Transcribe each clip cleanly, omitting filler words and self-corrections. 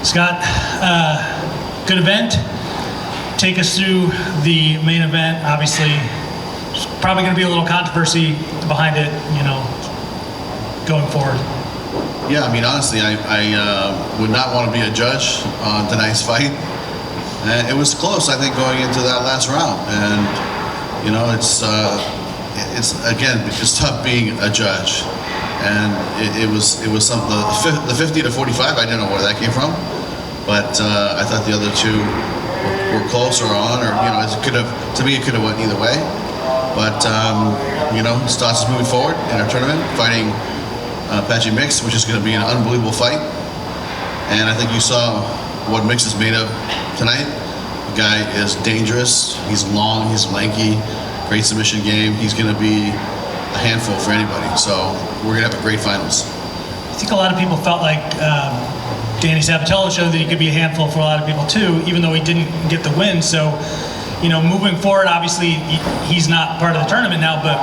Scott, good event. Take us through the main event. Obviously, there's probably going to be a little controversy behind it, going forward. Yeah, I mean, honestly, I would not want to be a judge on tonight's fight. And it was close, I think, going into that last round. And, it's tough being a judge. And it was something, the 50 to 45, I didn't know where that came from. But I thought the other two were close or on, or, it could have went either way. But, Stotts is moving forward in our tournament, fighting Patchy Mix, which is going to be an unbelievable fight. And I think you saw what Mix is made of tonight. The guy is dangerous. He's long, he's lanky, great submission game. He's going to be a handful for anybody. So we're going to have a great finals. I think a lot of people felt like Danny Sabatello showed that he could be a handful for a lot of people too, even though he didn't get the win. So, moving forward, obviously he's not part of the tournament now, but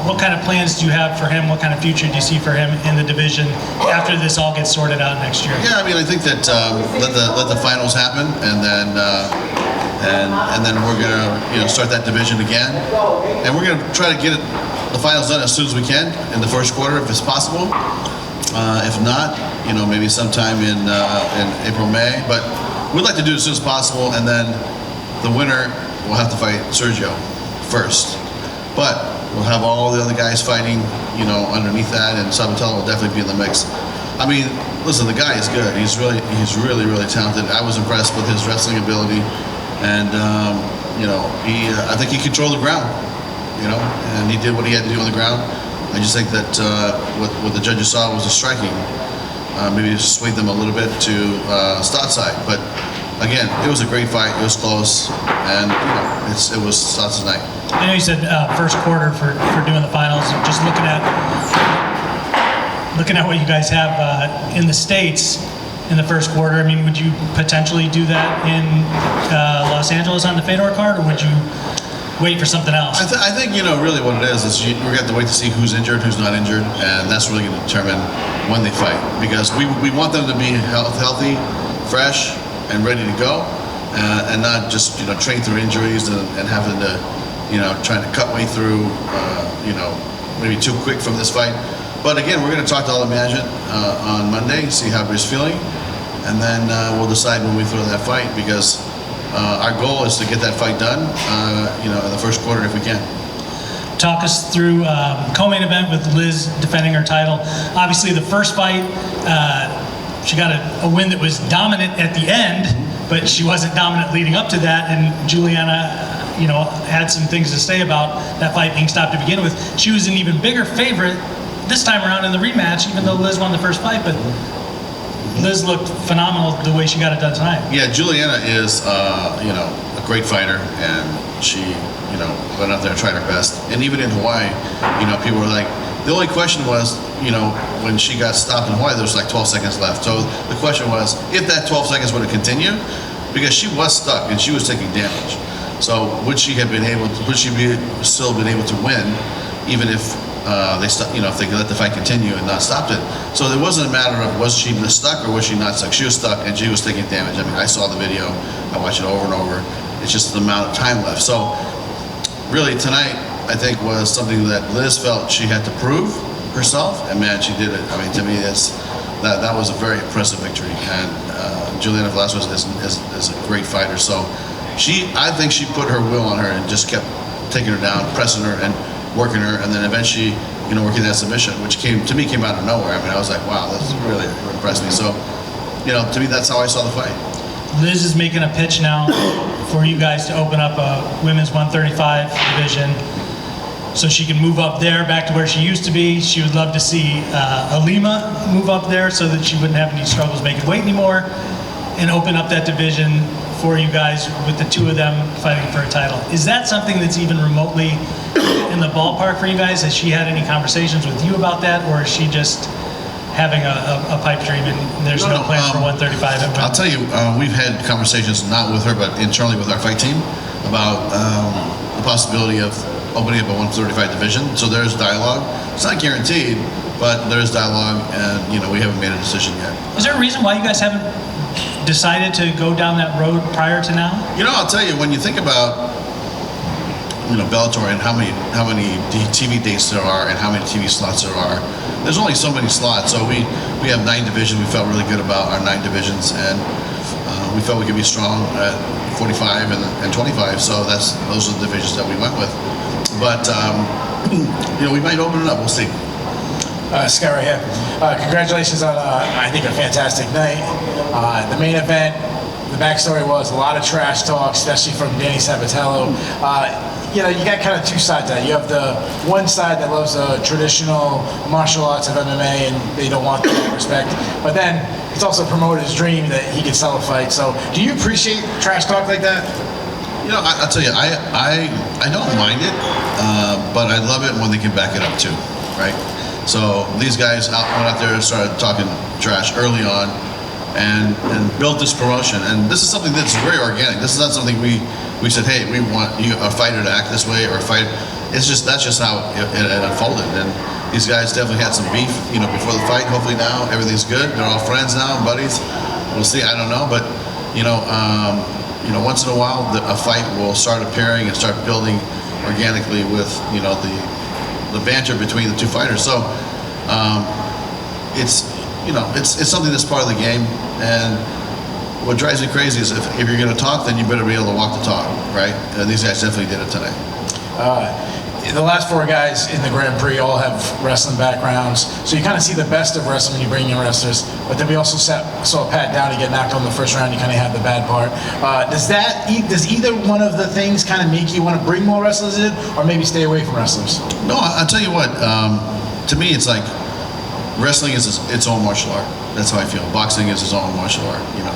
what kind of plans do you have for him? What kind of future do you see for him in the division after this all gets sorted out next year? Yeah, I mean, I think that let the finals happen, and then we're gonna start that division again, and we're gonna try to get the finals done as soon as we can in the first quarter, if it's possible. If not, maybe sometime in April, May. But we'd like to do it as soon as possible, and then the winner will have to fight Sergio first. But we'll have all the other guys fighting, underneath that, and Sabatello will definitely be in the mix. I mean, listen, the guy is good. He's really, really talented. I was impressed with his wrestling ability, and I think he controlled the ground, and he did what he had to do on the ground. I just think that what the judges saw was the striking. Maybe it swayed them a little bit to Stott's side, but again, it was a great fight. It was close, and it was Stott's night. I know you said first quarter for doing the finals. Just looking at what you guys have in the States in the first quarter. I mean, would you potentially do that in Los Angeles on the Fedor card, or would you wait for something else? I think really what it is we're going to have to wait to see who's injured, who's not injured, and that's really going to determine when they fight, because we want them to be healthy, fresh, and ready to go, and not just train through injuries and having to trying to cut way through maybe too quick from this fight. But again, we're going to talk to all the management on Monday, see how he's feeling, and then we'll decide when we throw that fight, because our goal is to get that fight done in the first quarter if we can. Talk us through co-main event with Liz defending her title. Obviously, the first fight, she got a win that was dominant at the end, but she wasn't dominant leading up to that. And Juliana, had some things to say about that fight being stopped to begin with. She was an even bigger favorite this time around in the rematch, even though Liz won the first fight. But Liz looked phenomenal the way she got it done tonight. Yeah, Juliana is, a great fighter, and she, went out there and tried her best. And even in Hawaii, people were like, the only question was, when she got stopped in Hawaii, there was like 12 seconds left. So the question was, if that 12 seconds would have continued, because she was stuck and she was taking damage. So would she still been able to win, even if if they could let the fight continue and not stopped it? So it wasn't a matter of was she stuck or was she not stuck. She was stuck and she was taking damage. I mean, I saw the video, I watched it over and over. It's just the amount of time left. So really tonight, I think, was something that Liz felt she had to prove herself, and man, she did it. I mean, to me, that was a very impressive victory. And Juliana Velasquez is a great fighter. So I think she put her will on her and just kept taking her down, pressing her and working her, and then eventually, working that submission, which came out of nowhere. I mean, I was like, wow, this really impressed me. So, to me, that's how I saw the fight. Liz is making a pitch now for you guys to open up a women's 135 division, so she can move up there back to where she used to be. She would love to see Alima move up there so that she wouldn't have any struggles making weight anymore, and open up that division for you guys with the two of them fighting for a title. Is that something that's even remotely in the ballpark for you guys? Has she had any conversations with you about that, or is she just having a pipe dream and there's no plan for 135? I'll tell you, we've had conversations, not with her, but internally with our fight team, about the possibility of opening up a 135 division. So there's dialogue. It's not guaranteed, but there's dialogue, and we haven't made a decision yet. Is there a reason why you guys haven't decided to go down that road prior to now? You know, I'll tell you, when you think about, you know, Bellator and how many TV dates there are and how many TV slots there are, there's only so many slots. So we have 9 divisions. We felt really good about our 9 divisions, and we felt we could be strong at 45 and 25. So those are the divisions that we went with. But you know, we might open it up. We'll see. Scott right here. Congratulations on, I think, a fantastic night. The main event, the backstory was a lot of trash talk, especially from Danny Sabatello. You know, you got kind of 2 sides to that. You have the one side that loves the traditional martial arts of MMA and they don't want that respect. But then it's also promoted his dream that he could sell a fight. So do you appreciate trash talk like that? You know, I'll tell you, I don't mind it, but I love it when they can back it up too, right? So these guys went out there and started talking trash early on and built this promotion. And this is something that's very organic. This is not something we said, hey, we want a fighter to act this way or a fighter. That's just how it unfolded. And these guys definitely had some beef, you know, before the fight. Hopefully now everything's good. They're all friends now, buddies. We'll see. I don't know, but you know, once in a while a fight will start appearing and start building organically with, you know, the banter between the 2 fighters. So it's, you know, it's something that's part of the game. And what drives me crazy is if you're going to talk, then you better be able to walk the talk, right? And these guys definitely did it tonight. The last 4 guys in the Grand Prix all have wrestling backgrounds, so you kind of see the best of wrestling when you bring in wrestlers. But then we also saw Pat Downey get knocked on the first round. You kind of have the bad part. Does either one of the things kind of make you want to bring more wrestlers in, or maybe stay away from wrestlers? No, I'll tell you what. To me, it's like wrestling is its own martial art. That's how I feel. Boxing is its own martial art. You know,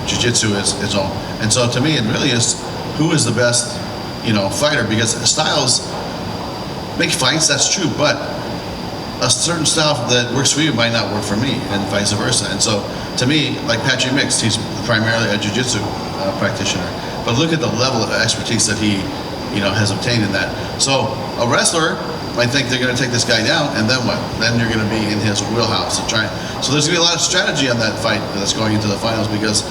jiu-jitsu is its own. And so to me, it really is who is the best, you know, fighter, because styles make fights, that's true, but a certain style that works for you might not work for me, and vice versa. And so to me, like Patrick Mix, he's primarily a jiu-jitsu practitioner, but look at the level of expertise that he, you know, has obtained in that. So a wrestler might think they're going to take this guy down, and then what? Then you're going to be in his wheelhouse and try. So there's going to be a lot of strategy on that fight that's going into the finals, because,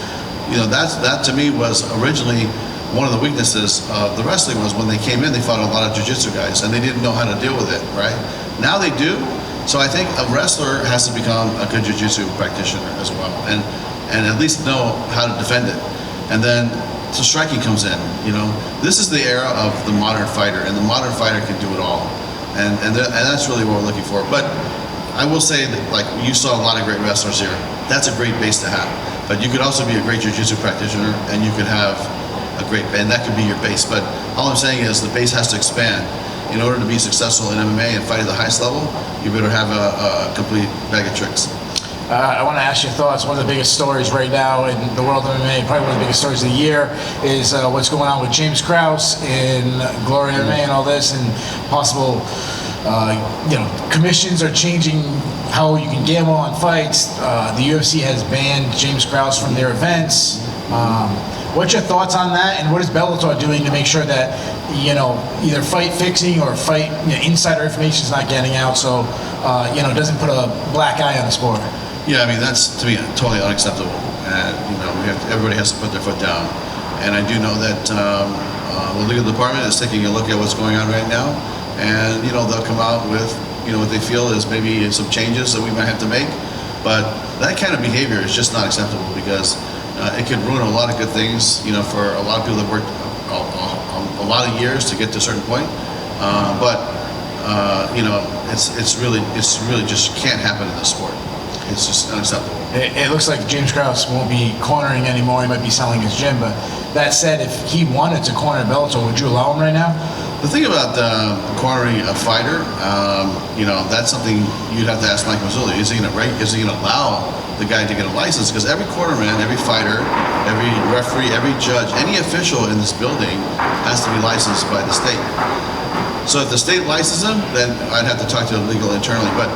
you know, that to me was originally one of the weaknesses of the wrestling. Was when they came in, they fought a lot of jiu-jitsu guys, and they didn't know how to deal with it, right? Now they do. So I think a wrestler has to become a good jiu-jitsu practitioner as well, and at least know how to defend it. And then so striking comes in. You know, this is the era of the modern fighter, and the modern fighter can do it all. And that's really what we're looking for. But I will say that, like, you saw a lot of great wrestlers here. That's a great base to have. But you could also be a great jiu-jitsu practitioner, and you could have a great, and that could be your base. But all I'm saying is the base has to expand. In order to be successful in MMA and fight at the highest level, you better have a complete bag of tricks. I want to ask your thoughts. One of the biggest stories right now in the world of MMA, probably one of the biggest stories of the year, is what's going on with James Krause in Glory MMA and all this, and possible, you know, commissions are changing how you can gamble on fights. The UFC has banned James Krause from their events. What's your thoughts on that, and what is Bellator doing to make sure that, you know, either fight fixing or fight, you know, insider information is not getting out, so you know, it doesn't put a black eye on the sport? Yeah, I mean, that's, to me, totally unacceptable. And, you know, everybody has to put their foot down. And I do know that the legal department is taking a look at what's going on right now, and, you know, they'll come out with, you know, what they feel is maybe some changes that we might have to make. But that kind of behavior is just not acceptable, because it could ruin a lot of good things, you know, for a lot of people that worked a lot of years to get to a certain point. You know, it's really just can't happen in this sport. It's just unacceptable. It looks like James Krause won't be cornering anymore. He might be selling his gym. But that said, if he wanted to corner Bellator, would you allow him right now? The thing about cornering a fighter, you know, that's something you'd have to ask Mike Mazzulli. Is he going to allow the guy to get a license? Because every cornerman, every fighter, every referee, every judge, any official in this building has to be licensed by the state. So if the state licenses them, then I'd have to talk to the legal internally. But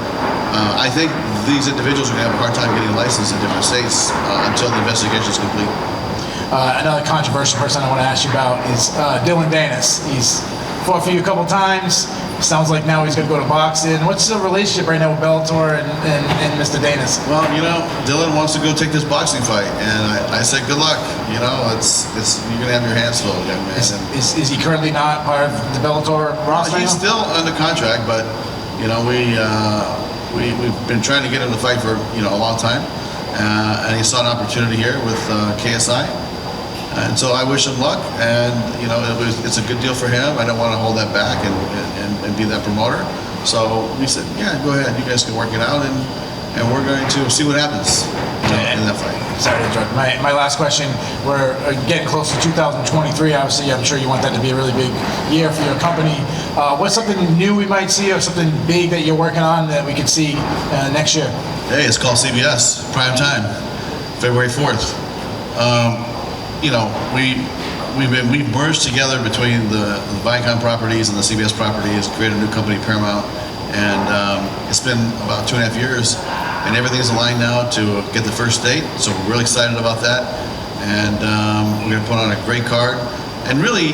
I think these individuals are going to have a hard time getting a license in different states until the investigation is complete. Another controversial person I want to ask you about is Dylan Danis. He's fought for you a couple times. sounds like now he's going to go to boxing. What's the relationship right now with Bellator and Mr. Danis? Well, Dylan wants to go take this boxing fight, and I said good luck. It's you're gonna have your hands full, young man. Is he currently not part of the Bellator roster? He's still under contract, but we've been trying to get him to fight for a long time, and he saw an opportunity here with KSI, and so I wish him luck. And it's a good deal for him. I don't want to hold that back and be that promoter. So we said, yeah, go ahead. You guys can work it out, and we're going to see what happens in that fight. Sorry to interrupt. My last question, we're getting close to 2023. Obviously, I'm sure you want that to be a really big year for your company. What's something new we might see, or something big that you're working on that we could see next year? Hey, it's called CBS, Prime Time, February 4th. We've merged together between the Viacom properties and the CBS properties, created a new company, Paramount, and it's been about 2.5 years, and everything's aligned now to get the first date, so we're really excited about that, and we're going to put on a great card. And really,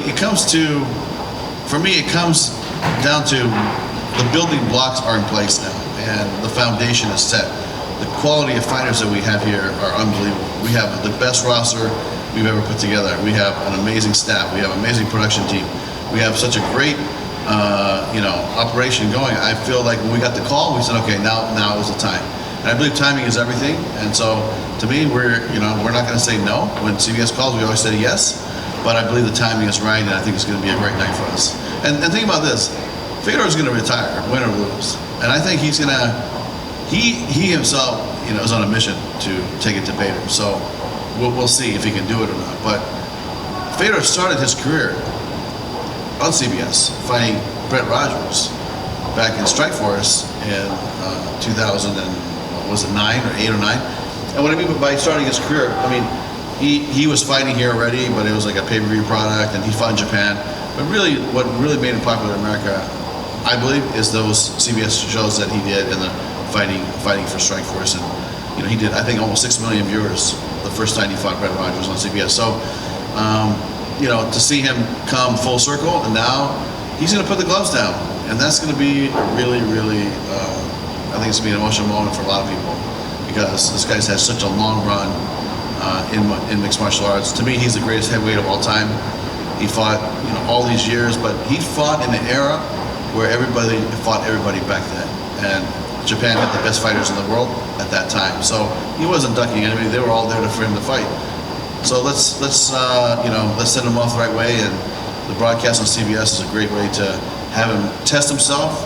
for me, it comes down to the building blocks are in place now, and the foundation is set. The quality of fighters that we have here are unbelievable. We have the best roster we've ever put together. We have an amazing staff. We have an amazing production team. We have such a great operation going. I feel like when we got the call, we said, okay, now is the time. And I believe timing is everything. And so, to me, we're not going to say no. When CBS calls, we always say yes. But I believe the timing is right, and I think it's going to be a great night for us. And think about this: Fedor is going to retire, win or lose, and I think he's going to. He himself, is on a mission to take it to Bader. So we'll see if he can do it or not. But Fedor started his career on CBS fighting Brett Rogers back in Strikeforce in 2000 and was it 9 or 8 or 9? And what I mean by starting his career, he was fighting here already, but it was like a pay-per-view product, and he fought in Japan. But really, what really made him popular in America, I believe, is those CBS shows that he did in the fighting for Strikeforce, and he did, I think, almost 6 million viewers the first time he fought Brett Rogers on CBS. So, to see him come full circle, and now he's going to put the gloves down, and that's going to be a really, really, I think it's going to be an emotional moment for a lot of people, because this guy's had such a long run in mixed martial arts. To me, he's the greatest heavyweight of all time. He fought, all these years, but he fought in an era where everybody fought everybody back then, and Japan had the best fighters in the world at that time. So he wasn't ducking anybody; they were all there for him to fight. So let's send him off the right way, and the broadcast on CBS is a great way to have him test himself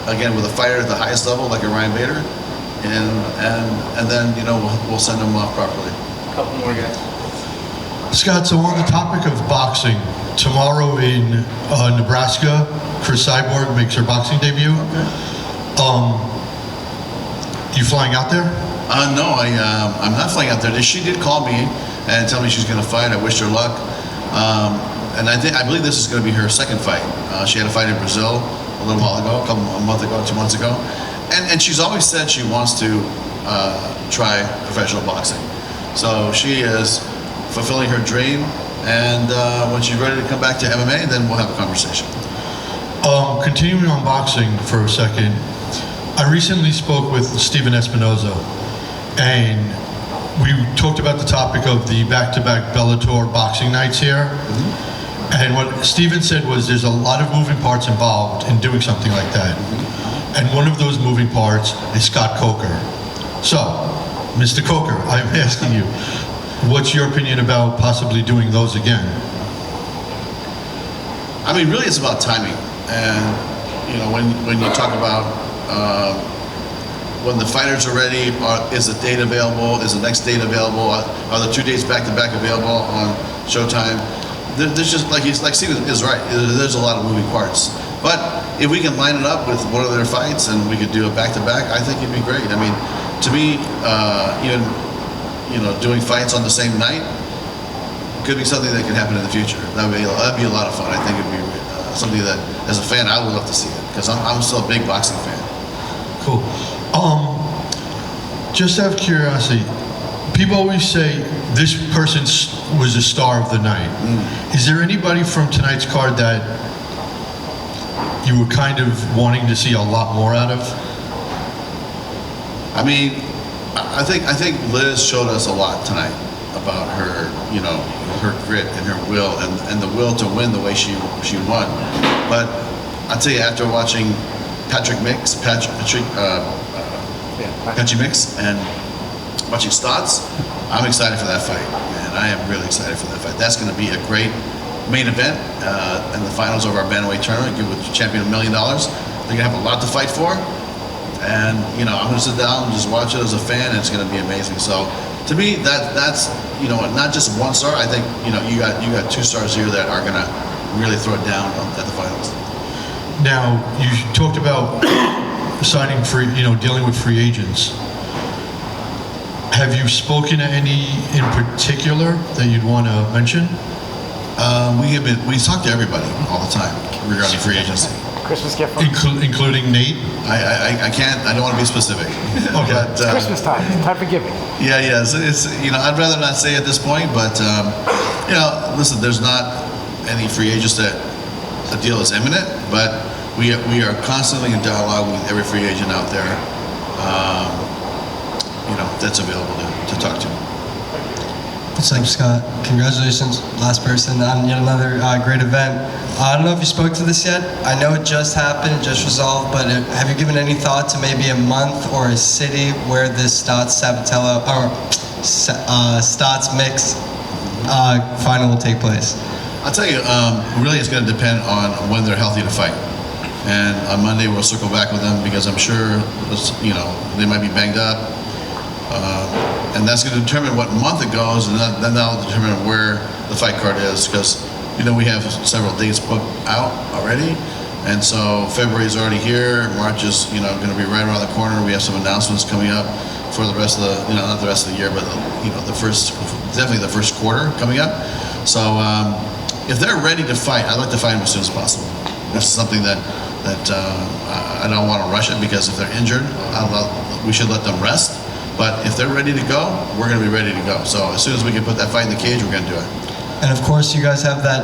again with a fighter at the highest level, like a Ryan Bader, and then we'll send him off properly. A couple more guys. Scott, so on the topic of boxing, tomorrow in Nebraska, Chris Cyborg makes her boxing debut. Okay. You flying out there? No, I'm not flying out there. She did call me and tell me she's going to fight. I wish her luck. And I believe this is going to be her second fight. She had a fight in Brazil a little while ago, a month ago, 2 months ago. And she's always said she wants to try professional boxing. So she is fulfilling her dream. And when she's ready to come back to MMA, then we'll have a conversation. Continuing on boxing for a second, I recently spoke with Steven Espinoza, and we talked about the topic of the back-to-back Bellator boxing nights here. Mm-hmm. And what Steven said was there's a lot of moving parts involved in doing something like that. Mm-hmm. And one of those moving parts is Scott Coker. So, Mr. Coker, I'm asking you, what's your opinion about possibly doing those again? Really it's about timing. And, when you talk about when the fighters are ready, is the date available? Is the next date available? Are the 2 days back-to-back available on Showtime? There's just, like Steven is right, there's a lot of moving parts. But if we can line it up with one of their fights and we could do a back-to-back, I think it'd be great. To me, even, doing fights on the same night could be something that could happen in the future. That'd be a lot of fun. I think it'd be something that, as a fan, I would love to see it, because I'm still a big boxing fan. Cool. Just out of curiosity, people always say this person was a star of the night. Is there anybody from tonight's card that you were kind of wanting to see a lot more out of? I mean, I think Liz showed us a lot tonight about her, you know, her grit and her will and the will to win the way she won. But I'll tell you, after watching Patrick Mix and watching Stotts, I'm excited for that fight, and I am really excited for that fight. That's going to be a great main event in the finals of our bantamweight tournament. Give the champion $1 million. They're going to have a lot to fight for, and you know, I'm going to sit down and just watch it as a fan, and it's going to be amazing. So, to me, that's you know, not just one star. I think you know you got 2 stars here that are going to really throw it down at the finals. Now, you talked about signing free, you know, dealing with free agents. Have you spoken to any in particular that you'd want to mention? We talk to everybody all the time regarding free agency. Christmas gift. Including Nate? I can't. I don't want to be specific. Okay. But, Christmas time. Time for giving. Yeah. It's you know, I'd rather not say at this point, but you know, listen, there's not any free agents that a deal is imminent, but we are constantly in dialogue with every free agent out there, you know, that's available to talk to. What's up, Scott? Congratulations, last person, on yet another great event. I don't know if you spoke to this yet. I know it just happened, just resolved, but have you given any thought to maybe a month or a city where this Stotts Sabatello or Stotts Mix final will take place? I'll tell you, really it's going to depend on when they're healthy to fight. And on Monday we'll circle back with them because I'm sure, you know, they might be banged up. And that's going to determine what month it goes, and then that'll determine where the fight card is, because you know we have several dates booked out already, and so February is already here. March is, you know, going to be right around the corner. We have some announcements coming up for the rest of the, you know, not the rest of the year, but you know, definitely the first quarter coming up. So if they're ready to fight, I'd like to fight them as soon as possible. This is something that I don't want to rush it, because if they're injured, we should let them rest. But if they're ready to go, we're going to be ready to go. So as soon as we can put that fight in the cage, we're going to do it. And of course, you guys have that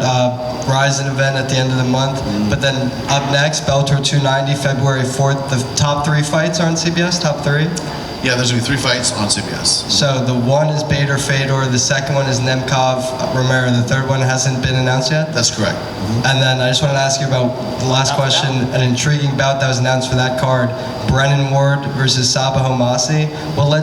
Ryzen event at the end of the month. Mm-hmm. But then up next, Bellator 290, February 4th. The top 3 fights are on CBS, top 3? Yeah, there's going to be 3 fights on CBS. So the one is Bader Fedor, the second one is Nemkov Romero, the third one hasn't been announced yet? That's correct. Mm-hmm. And then I just wanted to ask you about the last question, an intriguing bout that was announced for that card, Brennan Ward versus Sabah Homasi. What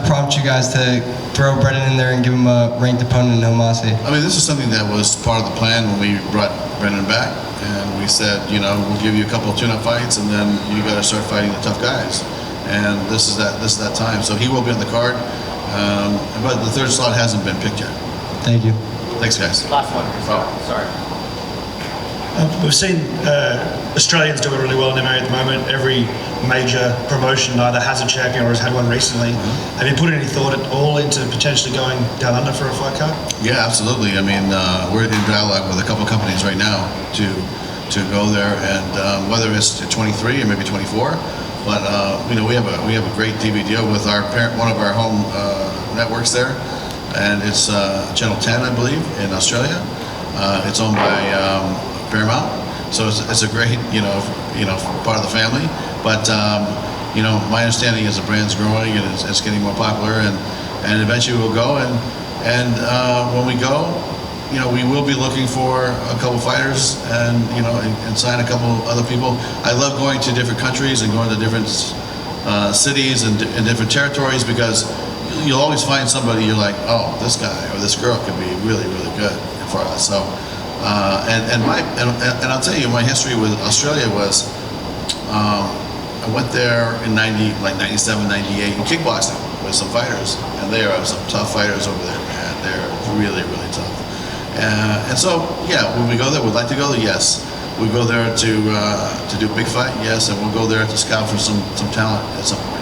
prompted you guys to throw Brennan in there and give him a ranked opponent in Homasi? I mean, this is something that was part of the plan when we brought Brennan back, and we said, you know, we'll give you a couple of tune-up fights, and then you got to start fighting the tough guys. And this is that time. So he will be on the card, but the third slot hasn't been picked yet. Thank you. Thanks, guys. Last one. Sorry. We've seen Australians do it really well in MMA at the moment. Every major promotion either has a champion or has had one recently. Have you put any thought at all into potentially going down under for a fight card? Yeah, absolutely. I mean, we're in dialogue with a couple companies right now to go there, and whether it's 23 or maybe 24. But you know, we have a great TV deal with our one of our home networks there, and it's Channel 10, I believe, in Australia. It's owned by Paramount, so it's a great you know part of the family. But you know, my understanding is the brand's growing and it's getting more popular, and eventually we'll go, and when we go, you know, we will be looking for a couple fighters and, you know, and sign a couple other people. I love going to different countries and going to different cities and different territories, because you'll always find somebody you're like, oh, this guy or this girl could be really, really good for us. So, and I'll tell you, my history with Australia was, I went there in 97, 98 in kickboxing with some fighters, and they are some tough fighters over there, man. They're really, really tough. And so, yeah, when we go there, we'd like to go there, yes. We go there to do a big fight, yes, and we'll go there to scout for some talent at some point.